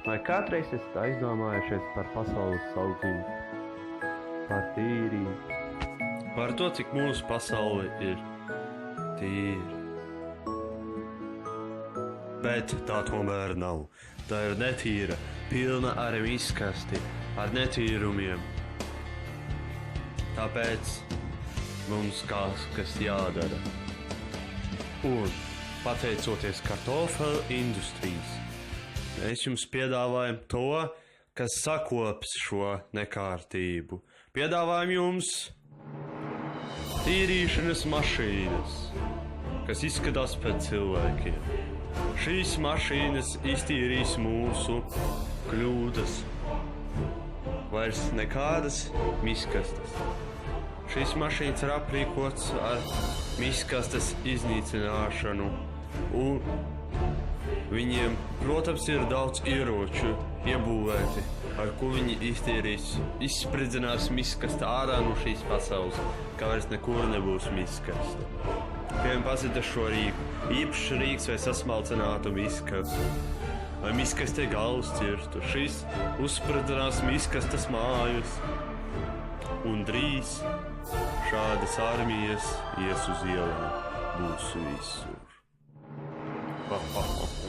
Vai kādreiz esat aizdomājušies par pasaules saudzību, par tīrību? Par to, cik mūsu pasaule ir tīra. Bet tā tomēr nav. Tā ir netīra, pilna ar miskasti, ar netīrumiem. Tāpēc mums kas jādara. Un, pateicoties kartofelu industrijas, mēs jums piedāvājam to, kas sakops šo nekārtību. Piedāvājam jums tīrīšanas mašīnas, kas izskatās pēc cilvēkiem. Šīs mašīnas iztīrīs mūsu kļūdas. Vairs nekādas miskastes. Šīs mašīnas ir aprīkots ar miskastes iznīcināšanu, un viņiem, protams, ir daudz ieroču iebūvēti, ar ko viņi izspridzinās miskastu ārā no šīs pasaules, kā vairs nekur nebūs miskasta. Piemēram, pazīties šo rīku. Īpašs rīks vai sasmalcinātu miskastu. Vai miskastē galvas cirstu. Šis uzspridzinās miskastas mājas. Un drīz šādas armijas ies uz ielām. Būs visur. Ha, ha, ha.